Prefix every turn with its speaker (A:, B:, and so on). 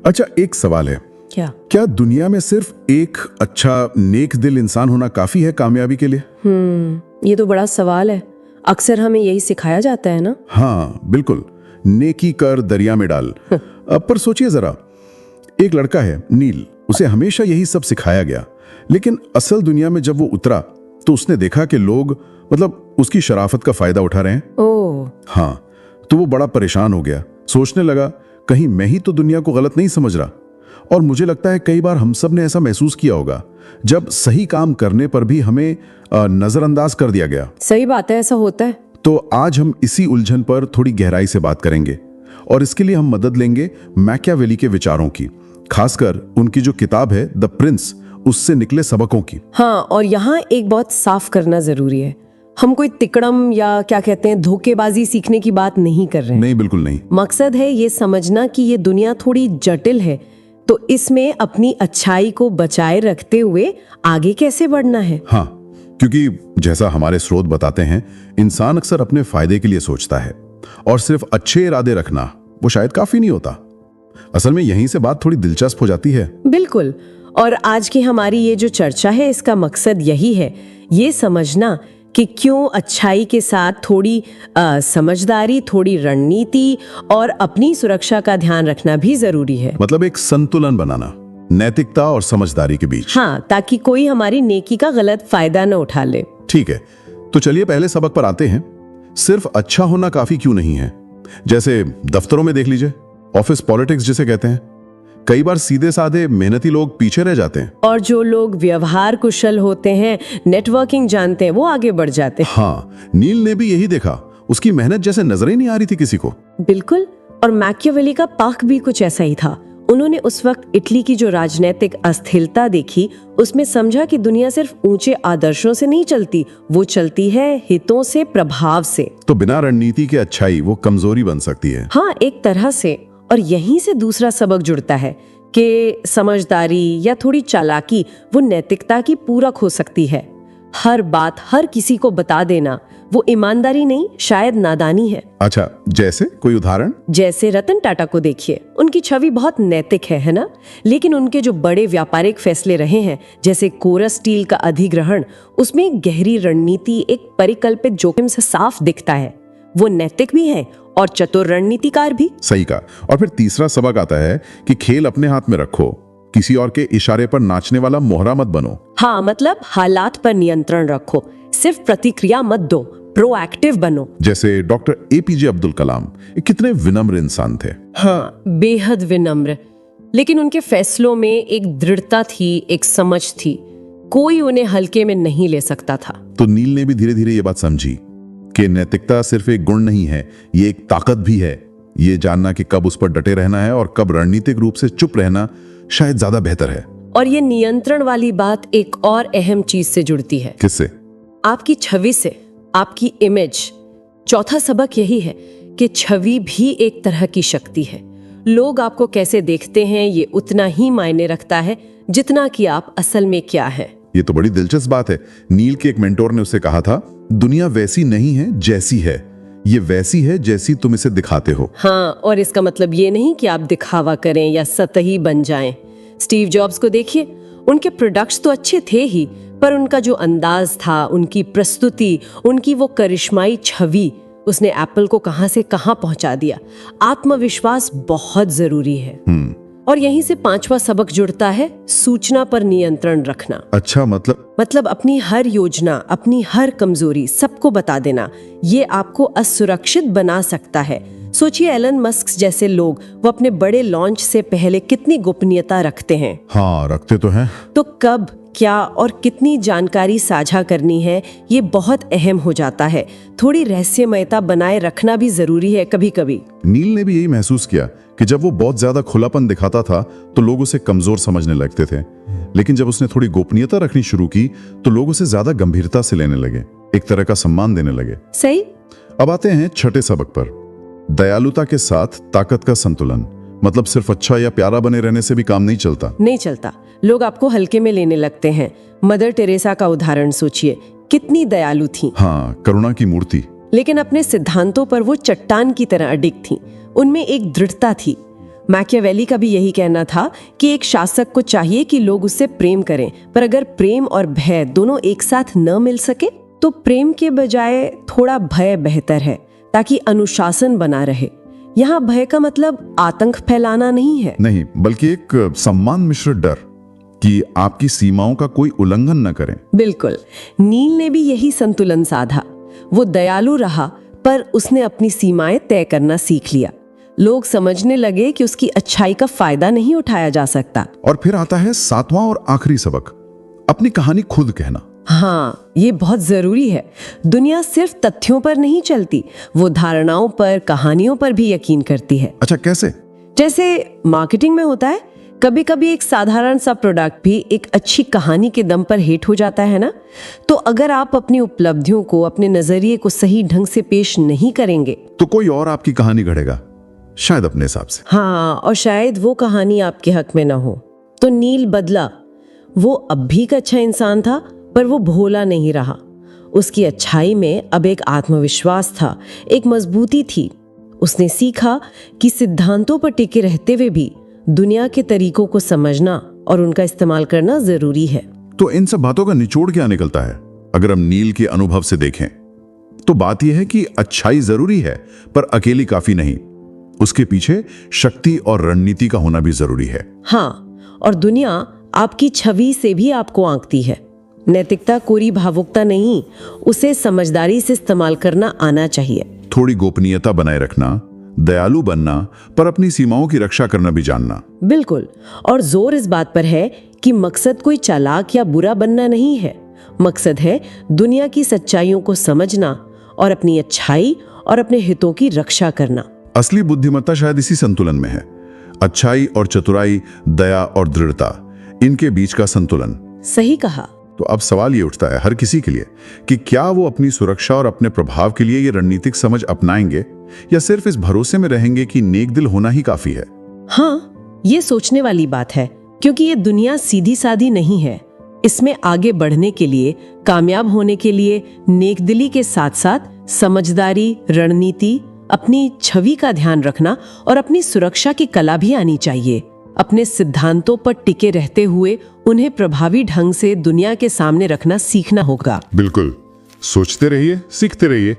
A: अच्छा, एक सवाल है,
B: क्या?
A: क्या दुनिया में सिर्फ एक अच्छा नेक दिल इंसान होना काफी है कामयाबी के लिए?
B: ये तो बड़ा सवाल है। अक्सर हमें यही सिखाया जाता है ना।
A: हाँ बिल्कुल, नेकी कर दरिया में डाल। अब पर सोचिए जरा, एक लड़का है नील, उसे हमेशा यही सब सिखाया गया, लेकिन असल दुनिया में जब वो उतरा तो उसने देखा कि लोग उसकी शराफत का फायदा उठा रहे हैं।
B: ओह।
A: हाँ, तो वो बड़ा परेशान हो गया, सोचने लगा कहीं मैं ही तो दुनिया को गलत नहीं समझ रहा। और मुझे लगता है कई बार हम सब ने ऐसा महसूस किया होगा, जब सही काम करने पर भी हमें नजरअंदाज कर दिया गया।
B: सही बात है, ऐसा होता है।
A: तो आज हम इसी उलझन पर थोड़ी गहराई से बात करेंगे, और इसके लिए हम मदद लेंगे मैकियावेली के विचारों की, खासकर उनकी जो किताब है द प्रिंस, उससे निकले सबकों की।
B: हाँ, और यहाँ एक बहुत साफ करना जरूरी है, हम कोई तिकड़म या क्या कहते हैं धोखेबाजी सीखने की बात नहीं कर रहे हैं।
A: नहीं, बिल्कुल नहीं।
B: मकसद है ये समझना कि ये दुनिया थोड़ी जटिल है, तो इसमें अपनी अच्छाई को बचाए रखते हुए आगे कैसे बढ़ना है।
A: हाँ, क्योंकि जैसा हमारे स्रोत बताते हैं, इंसान अक्सर अपने फायदे के लिए सोचता है, और सिर्फ अच्छे इरादे रखना वो शायद काफी नहीं होता। असल में यहीं से बात थोड़ी दिलचस्प हो जाती है।
B: बिल्कुल, और आज की हमारी ये जो चर्चा है, इसका मकसद यही है, ये समझना कि क्यों अच्छाई के साथ थोड़ी समझदारी, थोड़ी रणनीति और अपनी सुरक्षा का ध्यान रखना भी जरूरी है।
A: मतलब एक संतुलन बनाना नैतिकता और समझदारी के बीच।
B: हाँ, ताकि कोई हमारी नेकी का गलत फायदा न उठा ले।
A: ठीक है, तो चलिए पहले सबक पर आते हैं। सिर्फ अच्छा होना काफी क्यों नहीं है? जैसे दफ्तरों में देख लीजिए, ऑफिस पॉलिटिक्स जिसे कहते हैं, कई बार सीधे साधे मेहनती लोग पीछे रह जाते हैं,
B: और जो लोग व्यवहार कुशल होते हैं, नेटवर्किंग जानते हैं, वो आगे बढ़ जाते हैं।
A: हाँ, नील ने भी यही देखा, उसकी मेहनत जैसे नजर ही नहीं आ रही थी किसी को।
B: बिल्कुल, और मैकियावेली का पक्ष भी कुछ ऐसा ही था। उन्होंने उस वक्त इटली की जो राजनीतिक अस्थिरता देखी, उसमें समझा कि दुनिया सिर्फ ऊंचे आदर्शों से नहीं चलती, वो चलती है हितों से, प्रभाव से।
A: तो बिना रणनीति के अच्छाई वो कमजोरी बन सकती है।
B: हाँ, एक तरह से। और यहीं से दूसरा सबक जुड़ता है कि समझदारी या थोड़ी चालाकी वो नैतिकता की पूरक हो सकती है। हर बात हर किसी को बता देना वो ईमानदारी नहीं, शायद नादानी है।
A: अच्छा, जैसे कोई उदाहरण?
B: जैसे रतन टाटा को देखिए, उनकी छवि बहुत नैतिक है ना, लेकिन उनके जो बड़े व्यापारिक फैसले रहे हैं, जैसे कोरस स्टील का अधिग्रहण, उसमें एक गहरी रणनीति, एक परिकल्पित जोखिम से साफ दिखता है। वो नैतिक भी है और चतुर रणनीतिकार भी।
A: सही कहा। और फिर तीसरा सबक आता है कि खेल अपने हाथ में रखो, किसी और के इशारे पर नाचने वाला मोहरा मत बनो।
B: हाँ, मतलब हालात पर नियंत्रण रखो, सिर्फ प्रतिक्रिया मत दो, प्रोएक्टिव बनो।
A: जैसे डॉक्टर एपीजे अब्दुल कलाम कितने विनम्र इंसान थे।
B: हाँ, बेहद विनम्र, लेकिन उनके फैसलों में एक दृढ़ता थी, एक समझ थी, कोई उन्हें हल्के में नहीं ले सकता था।
A: तो नील ने भी धीरे धीरे ये बात समझी कि नैतिकता सिर्फ एक गुण नहीं है, ये एक ताकत भी है। ये जानना कि कब उस पर डटे रहना है और कब रणनीतिक रूप से चुप रहना शायद ज्यादा बेहतर है।
B: और ये नियंत्रण वाली बात एक और अहम चीज से जुड़ती है।
A: किससे?
B: आपकी छवि से, आपकी इमेज। चौथा सबक यही है कि छवि भी एक तरह की शक्ति है। लोग आपको कैसे देखते हैं ये उतना ही मायने रखता है जितना कि आप असल में क्या है।
A: ये तो बड़ी दिलचस्प बात है। नील के एक मेंटोर ने उसे कहा था, दुनिया वैसी नहीं है जैसी है, ये वैसी है जैसी तुम इसे दिखाते हो।
B: हाँ, और इसका मतलब ये नहीं कि आप दिखावा करें या सतही बन जाएं। स्टीव जॉब्स को देखिए, उनके प्रोडक्ट्स तो अच्छे थे ही, पर उनका जो अंदाज था, उनकी प्रस्तुति, उनकी वो करिश्माई छवि, उसने एप्पल को कहां से कहां पहुंचा दिया। आत्मविश्वास बहुत जरूरी है। और यहीं से पांचवा सबक जुड़ता है, सूचना पर नियंत्रण रखना।
A: अच्छा, मतलब
B: अपनी हर योजना, अपनी हर कमजोरी सबको बता देना, ये आपको असुरक्षित बना सकता है। सोचिए, एलन मस्क जैसे लोग, वो अपने बड़े लॉन्च से पहले कितनी गोपनीयता रखते हैं।
A: हाँ, रखते तो हैं।
B: तो कब, क्या और कितनी जानकारी साझा करनी है, ये बहुत अहम हो जाता है। थोड़ी रहस्यमयता बनाए रखना भी जरूरी है कभी कभी।
A: नील ने भी यही महसूस किया कि जब वो बहुत ज्यादा खुलापन दिखाता था तो लोग उसे कमजोर समझने लगते थे, लेकिन जब उसने थोड़ी गोपनीयता रखनी शुरू की तो लोग उसे ज्यादा गंभीरता से लेने लगे, एक तरह का सम्मान देने लगे।
B: सही।
A: अब आते हैं छठे सबक पर, दयालुता के साथ ताकत का संतुलन। मतलब सिर्फ अच्छा या प्यारा बने रहने से भी काम नहीं चलता।
B: लोग आपको हल्के में लेने लगते हैं। मदर टेरेसा का उदाहरण सोचिए, कितनी दयालु थी।
A: हाँ, करुणा की मूर्ति।
B: लेकिन अपने सिद्धांतों पर वो चट्टान की तरह अडिग थी। उनमें एक दृढ़ता थी। मैकियावेली का भी यही कहना था कि एक शासक को चाहिए कि लोग उससे प्रेम करें, पर अगर प्रेम और भय दोनों एक साथ न मिल सके तो प्रेम के बजाय थोड़ा भय बेहतर है, ताकि अनुशासन बना रहे। यहाँ भय का मतलब आतंक फैलाना नहीं है।
A: नहीं, बल्कि एक सम्मान मिश्रित डर कि आपकी सीमाओं का कोई उल्लंघन न करें।
B: बिल्कुल, नील ने भी यही संतुलन साधा। वो दयालु रहा, पर उसने अपनी सीमाएं तय करना सीख लिया। लोग समझने लगे कि उसकी अच्छाई का फायदा नहीं उठाया जा सकता।
A: और फिर आता है 7वां और आखिरी सबक, अपनी कहानी खुद कहना।
B: हाँ, ये बहुत जरूरी है। दुनिया सिर्फ तथ्यों पर नहीं चलती, वो धारणाओं पर, कहानियों पर भी यकीन करती है।
A: अच्छा, कैसे?
B: जैसे मार्केटिंग में होता है, कभी कभी एक साधारण सा प्रोडक्ट भी एक अच्छी कहानी के दम पर हिट हो जाता है ना। तो अगर आप अपनी उपलब्धियों को, अपने नजरिए को सही ढंग से पेश नहीं करेंगे
A: तो कोई और आपकी कहानी गढ़ेगा, शायद अपने हिसाब से।
B: हाँ, और शायद वो कहानी आपके हक में ना हो। तो नील बदला। वो अब भी एक अच्छा इंसान था, पर वो भोला नहीं रहा। उसकी अच्छाई में अब एक आत्मविश्वास था, एक मजबूती थी। उसने सीखा कि सिद्धांतों पर टिके रहते हुए भी दुनिया के तरीकों को समझना और उनका इस्तेमाल करना जरूरी है।
A: तो इन सब बातों का निचोड़ क्या निकलता है? अगर हम नील के अनुभव से देखें तो बात यह है कि अच्छाई जरूरी है, पर अकेली काफी नहीं। उसके पीछे शक्ति और रणनीति का होना भी जरूरी है।
B: हाँ, और दुनिया आपकी छवि से भी आपको आंकती है। नैतिकता कोरी भावुकता नहीं, उसे समझदारी से इस्तेमाल करना आना चाहिए।
A: थोड़ी गोपनीयता बनाए रखना, दयालु बनना, पर अपनी सीमाओं की रक्षा करना भी जानना।
B: बिल्कुल, और जोर इस बात पर है कि मकसद कोई चालाक या बुरा बनना नहीं है। मकसद है दुनिया की सच्चाइयों को समझना और अपनी अच्छाई और अपने हितों की रक्षा करना।
A: असली बुद्धिमत्ता शायद इसी संतुलन में है। अच्छाई और चतुराई, दया और दृढ़ता, इनके बीच का संतुलन।
B: सही कहा।
A: तो अब सवाल ये उठता है हर किसी के लिए कि क्या वो अपनी सुरक्षा और अपने प्रभाव के लिए ये रणनीतिक समझ अपनाएंगे, या सिर्फ इस भरोसे में रहेंगे कि नेक दिल होना ही काफी है।
B: हाँ, ये सोचने वाली बात है, क्योंकि ये दुनिया सीधी सादी नहीं है। इसमें आगे बढ़ने के लिए, कामयाब होने के लिए नेकदिली के साथ साथ समझदारी, रणनीति, अपनी छवि का ध्यान रखना और अपनी सुरक्षा की कला भी आनी चाहिए। अपने सिद्धांतों पर टिके रहते हुए उन्हें प्रभावी ढंग से दुनिया के सामने रखना सीखना होगा।
A: बिल्कुल, सोचते रहिए, सीखते रहिए